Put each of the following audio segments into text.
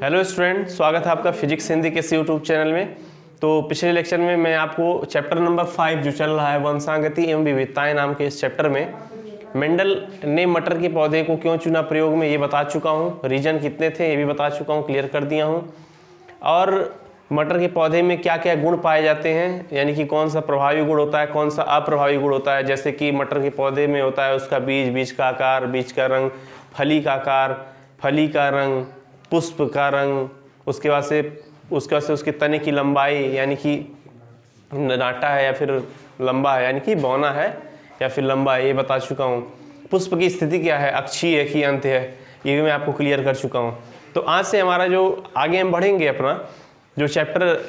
Hello student, स्वागत है आपका फिजिक्स हिंदी के इस यूट्यूब चैनल में। तो पिछले लेक्चर में मैं आपको चैप्टर नंबर 5 जो चल रहा है वंशागति एवं विविधताएं नाम के इस चैप्टर में मेंडल ने मटर के पौधे को क्यों चुना प्रयोग में ये बता चुका हूँ। रीजन कितने थे ये भी बता चुका हूँ, क्लियर कर दिया हूँ। और मटर के पौधे में क्या क्या गुण पाए जाते हैं, यानी कि कौन सा प्रभावी गुण होता है, कौन सा अप्रभावी गुण होता है। जैसे कि मटर के पौधे में होता है उसका बीज का आकार, बीज का रंग, फली का आकार, फली का रंग, पुष्प का रंग, उसके बाद से उसके तने की लंबाई, यानी कि नाटा है या फिर लंबा है, यानी कि बौना है या फिर लंबा है, ये बता चुका हूँ। पुष्प की स्थिति क्या है, अक्षीय है कि अंत है, ये भी मैं आपको क्लियर कर चुका हूँ। तो आज से हमारा जो आगे हम बढ़ेंगे अपना जो चैप्टर,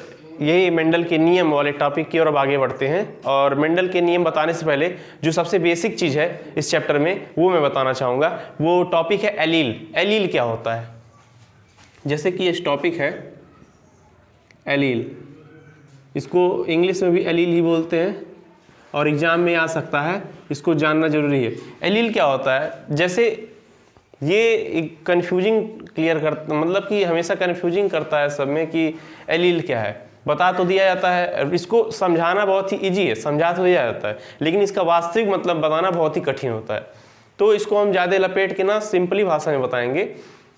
यही मेंडल के नियम वाले टॉपिक की ओर अब आगे बढ़ते हैं। और मेंडल के नियम बताने से पहले जो सबसे बेसिक चीज़ है इस चैप्टर में वो मैं बताना चाहूँगा। वो टॉपिक है एलील। एलील क्या होता है, जैसे कि इस टॉपिक है एलील, इसको इंग्लिश में भी एलील ही बोलते हैं और एग्जाम में आ सकता है, इसको जानना जरूरी है। एलील क्या होता है, जैसे ये कंफ्यूजिंग क्लियर करता, मतलब कि हमेशा कंफ्यूजिंग करता है सब में कि एलील क्या है। बता तो दिया जाता है, इसको समझाना बहुत ही इजी है, समझा तो दिया जाता है, लेकिन इसका वास्तविक मतलब बताना बहुत ही कठिन होता है। तो इसको हम ज़्यादा लपेट के ना सिंपली भाषा में बताएंगे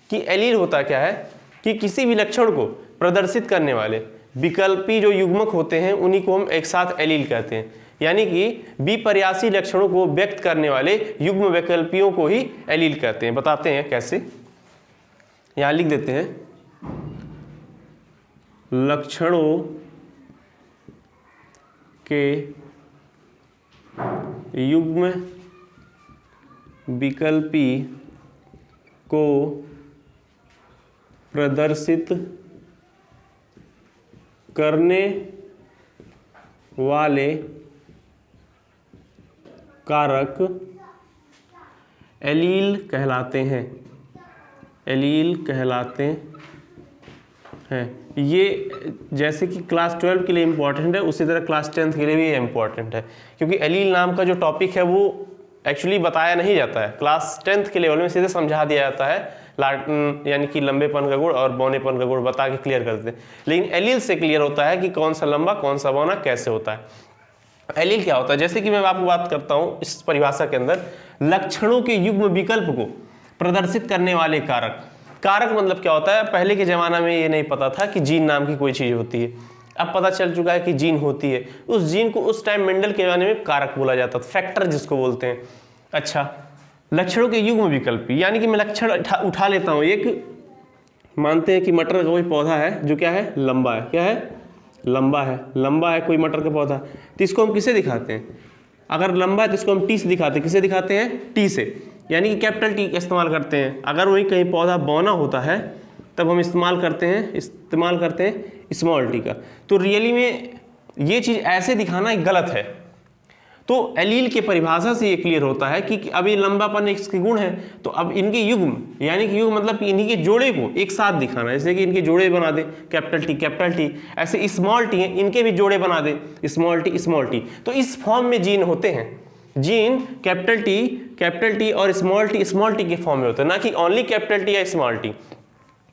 कि एलील होता क्या है कि किसी भी लक्षण को प्रदर्शित करने वाले विकल्पी जो युग्मक होते हैं उन्हीं को हम एक साथ एलील कहते हैं। यानी कि विपर्यासी लक्षणों को व्यक्त करने वाले युग्म विकल्पियों को ही एलील कहते हैं। बताते हैं कैसे, यहां लिख देते हैं, लक्षणों के युग्म विकल्पी को प्रदर्शित करने वाले कारक एलील कहलाते हैं। एलील कहलाते हैं। ये जैसे कि क्लास 12 के लिए इम्पॉर्टेंट है, उसी तरह क्लास 10 के लिए भी इम्पॉर्टेंट है, क्योंकि एलील नाम का जो टॉपिक है वो एक्चुअली बताया नहीं जाता है। क्लास 10 के लेवल में सीधे समझा दिया जाता है, यानी कि लंबेपन का गुण और बौनेपन का गुण बता के क्लियर करते हैं। लेकिन एलील से क्लियर होता है कि कौन सा लंबा कौन सा बौना कैसे होता है। एलील क्या होता है, जैसे कि मैं आपको बात करता हूं इस परिभाषा के अंदर, लक्षणों के युग्म विकल्प को प्रदर्शित करने वाले कारक। कारक मतलब क्या होता है, पहले के जमाना में ये नहीं पता था कि जीन नाम की कोई चीज होती है, अब पता चल चुका है कि जीन होती है। उस जीन को उस टाइम मेंडल के जमाने में कारक बोला जाता था, फैक्टर जिसको बोलते हैं। अच्छा, लक्षणों के युग्म विकल्पी, यानी कि मैं लक्षण उठा लेता हूं एक, मानते हैं कि मटर का कोई पौधा है जो क्या है, लंबा है। क्या है, लंबा है। लंबा है कोई मटर का पौधा, तो इसको हम किसे दिखाते हैं, अगर लंबा है तो इसको हम टी से दिखाते हैं। किसे दिखाते हैं, टी से, यानी कि कैपिटल टी का इस्तेमाल करते हैं। अगर वही कहीं पौधा बौना होता है तब हम इस्तेमाल करते हैं स्मॉल टी का। तो रियली में ये चीज़ ऐसे दिखाना गलत है। तो एलील के परिभाषा से ये क्लियर होता है कि अब ये लंबापन इसके गुण है, तो अब इनके युग्म, यानी कि युग्म मतलब कि इन्हीं के जोड़े को एक साथ दिखाना है। जैसे कि इनके जोड़े बना दे कैपिटल टी, ऐसे स्मॉल टी है, इनके भी जोड़े बना दे स्मॉल टी। तो इस फॉर्म में जीन होते हैं। जीन कैपिटल टी और स्मॉल टी के फॉर्म में होते हैं, ना कि ओनली कैपिटल टी या स्मॉल टी,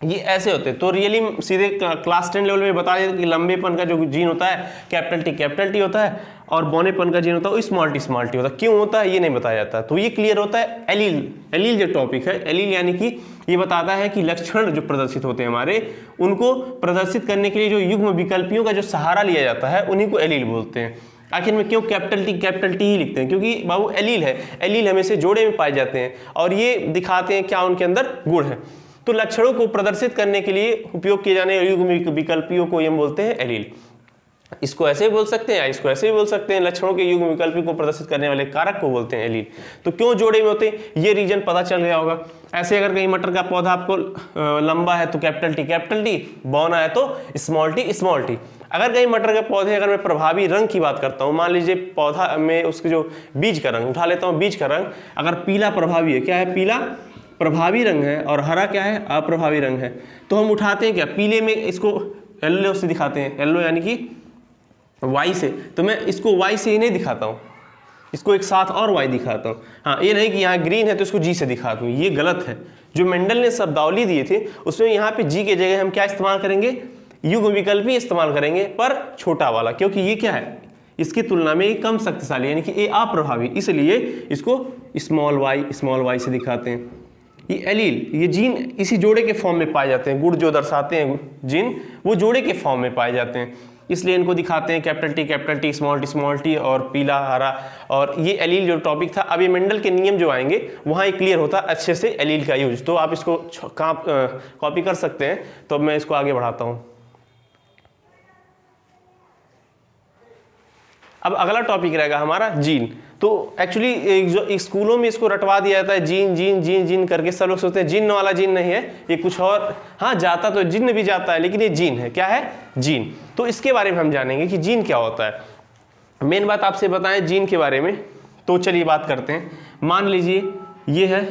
ये ऐसे होते हैं। तो रियली सीधे क्लास 10 लेवल में बता देते कि लंबेपन का जो जीन होता है कैपिटल टी होता है, और बौनेपन का जीन होता है स्मॉल टी होता है। क्यों होता है ये नहीं बताया जाता। तो ये क्लियर होता है एलील जो टॉपिक है। एलील यानी कि ये बताता है कि लक्षण जो प्रदर्शित होते हैं हमारे, उनको प्रदर्शित करने के लिए जो युग्म विकल्पियों का जो सहारा लिया जाता है उन्हीं को एलील बोलते हैं। आखिर में क्यों कैपिटल टी ही लिखते हैं, क्योंकि बाबू एलील है, एलील हमेशा जोड़े में पाए जाते हैं और ये दिखाते हैं क्या उनके अंदर गुण है। तो लक्षणों को प्रदर्शित करने के लिए उपयोग किए जाने वाले युग्म विकल्पियों को हम बोलते हैं एलील। इसको ऐसे भी बोल सकते हैं या इसको ऐसे भी बोल सकते हैं। लक्षणों के युग्म विकल्प को प्रदर्शित करने वाले कारक को बोलते हैं एलील। तो क्यों जोड़े में होते हैं ये रीजन पता चल गया होगा। ऐसे अगर कहीं मटर का पौधा आपको लंबा है तो कैपिटल टी, बौना है तो स्मॉल टी। अगर कहीं मटर के पौधे, अगर मैं प्रभावी रंग की बात करता हूँ, मान लीजिए पौधा में उसके जो बीज का रंग उठा लेता हूँ, बीज का रंग अगर पीला प्रभावी है, क्या है, पीला प्रभावी रंग है, और हरा क्या है, अप्रभावी रंग है, तो हम उठाते हैं क्या, पीले में इसको येलो से दिखाते हैं, येलो यानी कि वाई से। तो मैं इसको वाई से ही नहीं दिखाता हूँ, इसको एक साथ और वाई दिखाता हूँ। हाँ, ये नहीं कि यहाँ ग्रीन है तो इसको जी से दिखा दूँ, ये गलत है। जो मेंडल ने शब्दावली दिए थे उसमें यहाँ पे जी के जगह हम क्या इस्तेमाल करेंगे, युग्म विकल्प ही इस्तेमाल करेंगे, पर छोटा वाला, क्योंकि ये क्या है, इसकी तुलना में ये कम शक्तिशाली, यानी कि ये अप्रभावी, इसलिए इसको स्मॉल वाई से दिखाते हैं। ये एलील, ये जीन इसी जोड़े के फॉर्म में पाए जाते हैं, गुण जो दर्शाते हैं जीन वो जोड़े के फॉर्म में पाए जाते हैं, इसलिए इनको दिखाते हैं कैपिटल टी स्मॉल टी और पीला हरा। और ये एलील जो टॉपिक था, अब ये मेंडल के नियम जो आएंगे वहाँ ये क्लियर होता है अच्छे से एलील का यूज, तो आप इसको कॉपी कर सकते हैं। तो अब मैं इसको आगे बढ़ाता हूँ। अब अगला टॉपिक रहेगा हमारा जीन। तो एक्चुअली जो स्कूलों में इसको रटवा दिया जाता है जीन जीन जीन जीन करके, सब लोग सोचते हैं जिन्न वाला जीन नहीं है, ये कुछ और, हाँ जाता तो जिन्न भी जाता है, लेकिन ये जीन है। क्या है, जीन। तो इसके बारे में हम जानेंगे कि जीन क्या होता है। मेन बात आपसे बताएं जीन के बारे में, तो चलिए बात करते हैं। मान लीजिए ये है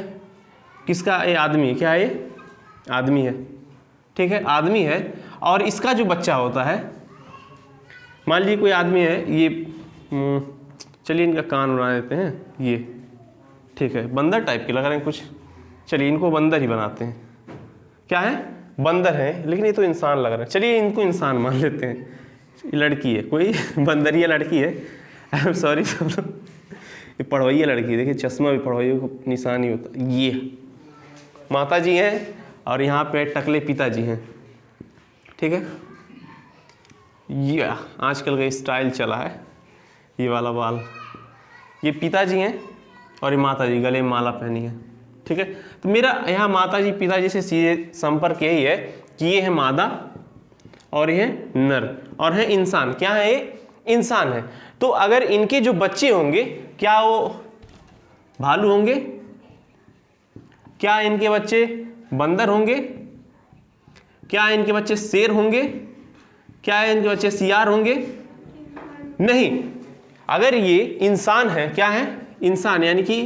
किसका, ये आदमी, क्या है ये आदमी है, ठीक है, आदमी है, और इसका जो बच्चा होता है, मान लीजिए कोई आदमी है, ये चलिए इनका कान बना देते हैं, ये ठीक है, बंदर टाइप के लग रहे हैं कुछ, चलिए इनको बंदर ही बनाते हैं। क्या है, बंदर है, लेकिन ये तो इंसान लग रहा है, चलिए इनको इंसान मान लेते हैं। ये लड़की है, कोई बंदरिया लड़की है, आई एम सॉरी सब लोग, ये पढ़वैया लड़की, देखिए चश्मा भी पढ़वैया को निशान ही होता। ये माता जी हैं और यहाँ पे टकले पिताजी हैं, ठीक है। ये आजकल का स्टाइल चला है, ये वाला बाल, ये पिताजी हैं और ये माता जी गले में माला पहनी है, ठीक है। तो मेरा यहाँ माता जी पिताजी से सीधे संपर्क यही है कि ये है मादा और ये है नर और है इंसान। क्या है, ये इंसान है। तो अगर इनके जो बच्चे होंगे, क्या वो भालू होंगे, क्या इनके बच्चे बंदर होंगे, क्या इनके बच्चे शेर होंगे, क्या इनके बच्चे सियार होंगे? नहीं। अगर ये इंसान है, क्या है, इंसान यानी कि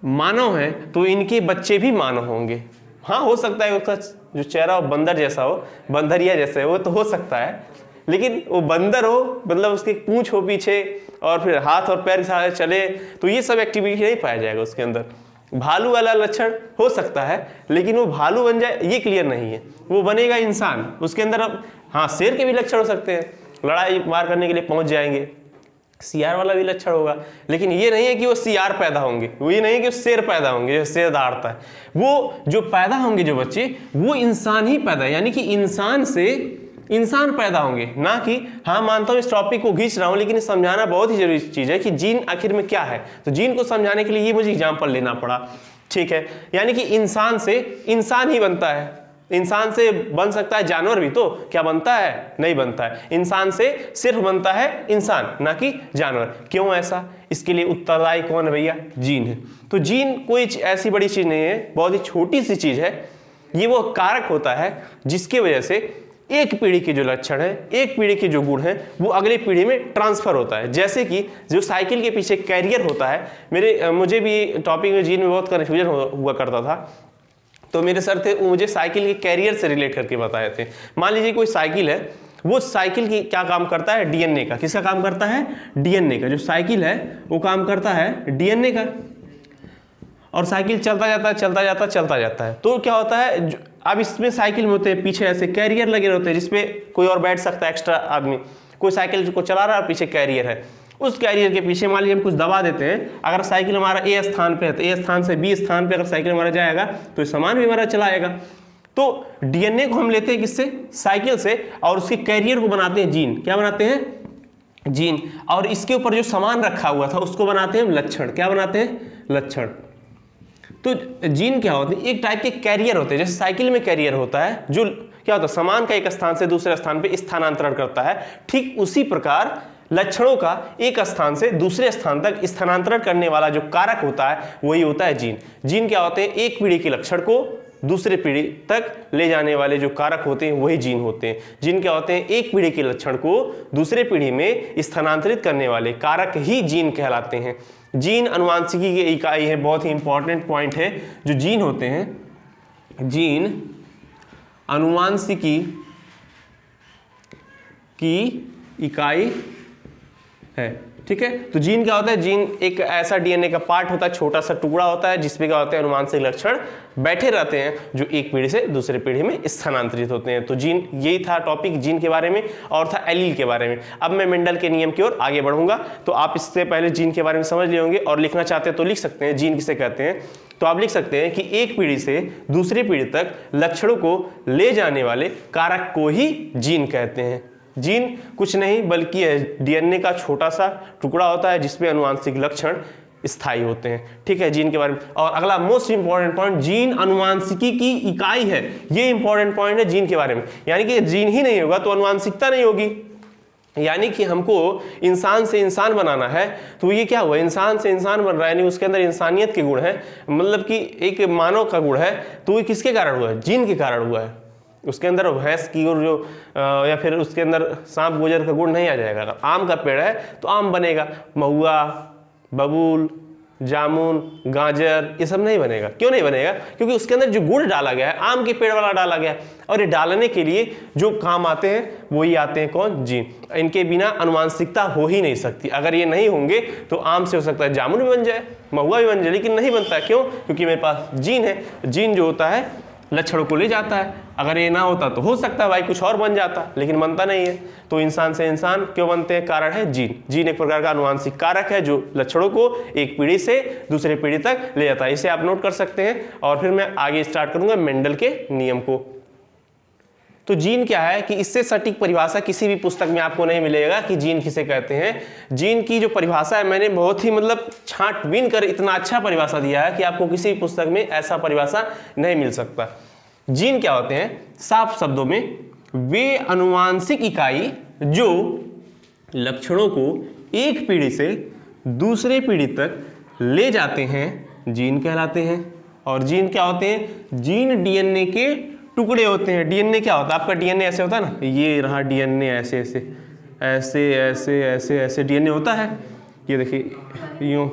मानव है, तो इनके बच्चे भी मानव होंगे। हाँ, हो सकता है उसका जो चेहरा हो बंदर जैसा हो, बंदरिया जैसे हो, तो हो सकता है, लेकिन वो बंदर हो, मतलब उसकी पूंछ हो पीछे और फिर हाथ और पैर के साथ चले, तो ये सब एक्टिविटी नहीं पाया जाएगा उसके अंदर। भालू वाला लक्षण हो सकता है, लेकिन वो भालू बन जाए ये क्लियर नहीं है, वो बनेगा इंसान। उसके अंदर अब हाँ शेर के भी लक्षण हो सकते हैं, लड़ाई मार करने के लिए पहुंच जाएंगे, सियार वाला भी लक्षण होगा, लेकिन ये नहीं है कि वो सियार पैदा होंगे, वो ये नहीं है कि वो शेर पैदा होंगे, जो शेर दहाड़ता है। वो जो पैदा होंगे जो बच्चे, वो इंसान ही पैदा, यानी कि इंसान से इंसान पैदा होंगे, ना कि, हाँ मानता हूं इस टॉपिक को खींच रहा हूं, लेकिन समझाना बहुत ही जरूरी चीज है कि जीन आखिर में क्या है। तो जीन को समझाने के लिए ये मुझे एग्जांपल लेना पड़ा, ठीक है। यानी कि इंसान से इंसान ही बनता है, इंसान से बन सकता है जानवर भी, तो क्या बनता है, नहीं बनता है। इंसान से सिर्फ बनता है इंसान, ना कि जानवर। क्यों ऐसा, इसके लिए उत्तरदायी कौन है भैया, जीन है। तो जीन कोई ऐसी बड़ी चीज नहीं है, बहुत ही छोटी सी चीज है। ये वो कारक होता है जिसकी वजह से एक पीढ़ी के जो लक्षण है, एक पीढ़ी के जो गुण है, वो अगली पीढ़ी में ट्रांसफर होता है। जैसे कि जो साइकिल के पीछे कैरियर होता है, मुझे भी टॉपिक में जीन में बहुत कन्फ्यूजन हुआ करता था, तो मेरे सर थे वो मुझे साइकिल के कैरियर से रिलेट करके बताए थे। मान लीजिए कोई साइकिल है, वो साइकिल की क्या काम करता है, डीएनए का। किसका काम करता है, डीएनए का। जो साइकिल है वो काम करता है डीएनए का, और साइकिल चलता जाता है। तो क्या होता है, अब इसमें साइकिल में होते हैं पीछे ऐसे कैरियर लगे होते हैं, जिसपे कोई और बैठ सकता है एक्स्ट्रा आदमी। कोई साइकिल को चला रहा है और पीछे कैरियर है, उस कैरियर के पीछे मान लीजिए हम कुछ दबा देते हैं, अगर साइकिल हमारा ए स्थान पे है तो ए स्थान से बी स्थान पे अगर साइकिल हमारा जाएगा तो सामान भी हमारा चलाएगा। तो डीएनए को हम लेते हैं किससे, साइकिल से, और उसके कैरियर को बनाते हैं जीन। क्या बनाते हैं, जीन। और इसके ऊपर जो सामान रखा हुआ था उसको बनाते हैं लक्षण। क्या बनाते हैं, लक्षण। तो जीन क्या होते हैं, एक टाइप के कैरियर होते हैं। जैसे साइकिल में कैरियर होता है जो क्या होता है, सामान का एक स्थान से दूसरे स्थान पे स्थानांतरण करता है, ठीक उसी प्रकार लक्षणों का एक स्थान से दूसरे स्थान तक स्थानांतरण करने वाला जो कारक होता है वही होता है जीन। जीन क्या होते हैं, एक पीढ़ी के लक्षण को दूसरे पीढ़ी तक ले जाने वाले जो कारक होते हैं वही जीन होते हैं। जीन क्या होते हैं, एक पीढ़ी के लक्षण को दूसरे पीढ़ी में स्थानांतरित करने वाले कारक ही जीन कहलाते हैं। जीन अनुवांशिकी की इकाई है, बहुत ही इंपॉर्टेंट पॉइंट है। जो जीन होते हैं, जीन अनुवांशिकी की इकाई है। ठीक है। तो जीन क्या होता है, जीन एक ऐसा डीएनए का पार्ट होता है, छोटा सा टुकड़ा होता है जिसमें क्या होते हैं अनुवांशिक लक्षण बैठे रहते हैं जो एक पीढ़ी से दूसरे पीढ़ी में स्थानांतरित होते हैं। तो जीन, यही था टॉपिक जीन के बारे में और था एलील के बारे में। अब मैं मेंडल के नियम की ओर आगे बढ़ूंगा। तो आप इससे पहले जीन के बारे में समझ लिए होंगे और लिखना चाहते हैं तो लिख सकते हैं जीन किसे कहते हैं। तो आप लिख सकते हैं कि एक पीढ़ी से दूसरी पीढ़ी तक लक्षणों को ले जाने वाले कारक को ही जीन कहते हैं। जीन कुछ नहीं बल्कि डीएनए का छोटा सा टुकड़ा होता है जिसमें अनुवांशिक लक्षण स्थायी होते हैं। ठीक है, जीन के बारे में। और अगला मोस्ट इंपॉर्टेंट पॉइंट, जीन अनुवांशिकी की इकाई है। ये इंपॉर्टेंट पॉइंट है जीन के बारे में। यानी कि जीन ही नहीं होगा तो अनुवांशिकता नहीं होगी। यानी कि हमको इंसान से इंसान बनाना है तो ये क्या हुआ, इंसान से इंसान बन रहा है, यानी उसके अंदर इंसानियत के गुण है, मतलब कि एक मानव का गुण है। तो ये किसके कारण हुआ है, जीन के कारण हुआ है। उसके अंदर भैंस की और जो या फिर उसके अंदर सांप गोजर का गुण नहीं आ जाएगा। अगर आम का पेड़ है तो आम बनेगा, महुआ, बबूल, जामुन, गाजर, ये सब नहीं बनेगा। क्यों नहीं बनेगा, क्योंकि उसके अंदर जो गुण डाला गया है आम के पेड़ वाला डाला गया है। और ये डालने के लिए जो काम आते हैं वही आते हैं कौन, जीन। इनके बिना अनुवांशिकता हो ही नहीं सकती। अगर ये नहीं होंगे तो आम से हो सकता है जामुन भी बन जाए, महुआ भी बन जाए, लेकिन नहीं बनता। क्यों, क्योंकि मेरे पास जीन है। जीन जो होता है लक्षणों को ले जाता है। अगर ये ना होता तो हो सकता है भाई कुछ और बन जाता, लेकिन बनता नहीं है। तो इंसान से इंसान क्यों बनते हैं, कारण है जीन। जीन एक प्रकार का अनुवांशिक कारक है जो लक्षणों को एक पीढ़ी से दूसरी पीढ़ी तक ले जाता है। इसे आप नोट कर सकते हैं। और फिर मैं आगे स्टार्ट करूंगा मेंडल के नियम को। तो जीन क्या है कि इससे सटीक परिभाषा किसी भी पुस्तक में आपको नहीं मिलेगा कि जीन किसे कहते हैं। जीन की जो परिभाषा है मैंने बहुत ही मतलब छांटबीन कर इतना अच्छा परिभाषा दिया है कि आपको किसी भी पुस्तक में ऐसा परिभाषा नहीं मिल सकता। जीन क्या होते हैं, साफ शब्दों में वे अनुवांशिक इकाई जो लक्षणों को एक पीढ़ी से दूसरे पीढ़ी तक ले जाते हैं जीन कहलाते हैं। और जीन क्या होते हैं, जीन डीएनए के टुकड़े होते हैं। डीएनए क्या होता है, आपका डीएनए ऐसे होता है ना, ये रहा डीएनए, ऐसे ऐसे ऐसे ऐसे ऐसे ऐसे डीएनए होता है। ये देखिए यूं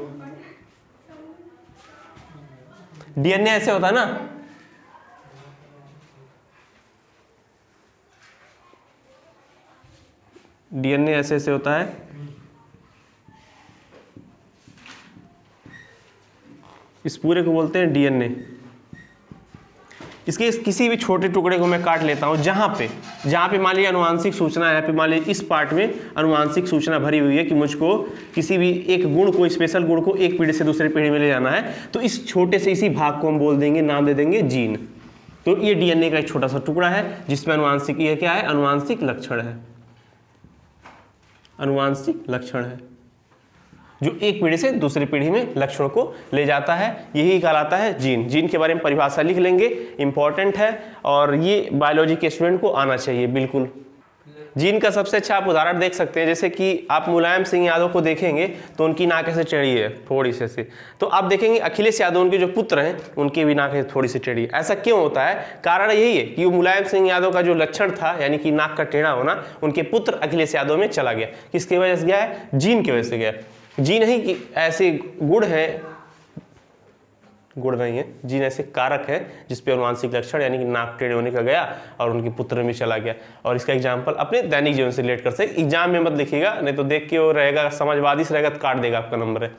डीएनए ऐसे होता है ना, डीएनए ऐसे ऐसे होता है। इस पूरे को बोलते हैं डीएनए। इसके किसी भी छोटे टुकड़े को मैं काट लेता हूं जहां पे मान लीजिए अनुवांशिक सूचना है, पे मान लीजिए इस पार्ट में अनुवांशिक सूचना भरी हुई है कि मुझको किसी भी एक गुण को, स्पेशल गुण को एक पीढ़ी से दूसरी पीढ़ी में ले जाना है। तो इस छोटे से इसी भाग को हम बोल देंगे, नाम दे देंगे जीन। तो ये डीएनए का एक छोटा सा टुकड़ा है जिसमें अनुवांशिक, ये क्या है, अनुवांशिक लक्षण है। अनुवांशिक लक्षण है जो एक पीढ़ी से दूसरी पीढ़ी में लक्षणों को ले जाता है, यही कहलाता है जीन। जीन के बारे में परिभाषा लिख लेंगे, इंपॉर्टेंट है और ये बायोलॉजी के स्टूडेंट को आना चाहिए बिल्कुल। जीन का सबसे अच्छा आप उदाहरण देख सकते हैं, जैसे कि आप मुलायम सिंह यादव को देखेंगे तो उनकी नाक ऐसे टेढ़ी है थोड़ी से। तो आप देखेंगे अखिलेश यादव उनके जो पुत्र हैं उनकी भी नाक थोड़ी सी टेढ़ी है। ऐसा क्यों होता है, कारण यही है कि वो मुलायम सिंह यादव का जो लक्षण था यानी कि नाक का टेढ़ा होना उनके पुत्र अखिलेश यादव में चला गया। किसकी वजह से गया है, जीन की वजह से गया। जीन ही कि ऐसे गुण है, गुण नहीं है, जीन ऐसे कारक है जिसपे अनुवांशिक लक्षण यानी कि नाक टेढ़े होने का गया और उनके पुत्र में चला गया। और इसका एग्जांपल अपने दैनिक जीवन से रिलेट कर सकते। एग्जाम में मत लिखिएगा, नहीं तो देख के वो रहेगा समाजवादी से रहेगा तो काट देगा आपका नंबर है।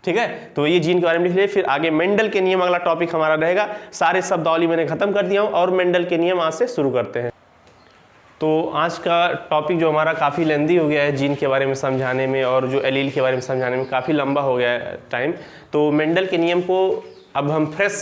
ठीक है, तो ये जीन के बारे में लिख लिया। फिर आगे मेंडल के नियम अगला टॉपिक हमारा रहेगा। सारे शब्दावली मैंने खत्म कर दिया हूँ और मेंडल के नियम आज से शुरू करते हैं। तो आज का टॉपिक जो हमारा काफ़ी लेंदी हो गया है जीन के बारे में समझाने में, और जो एलील के बारे में समझाने में काफ़ी लंबा हो गया है टाइम। तो मेंडल के नियम को अब हम फ्रेश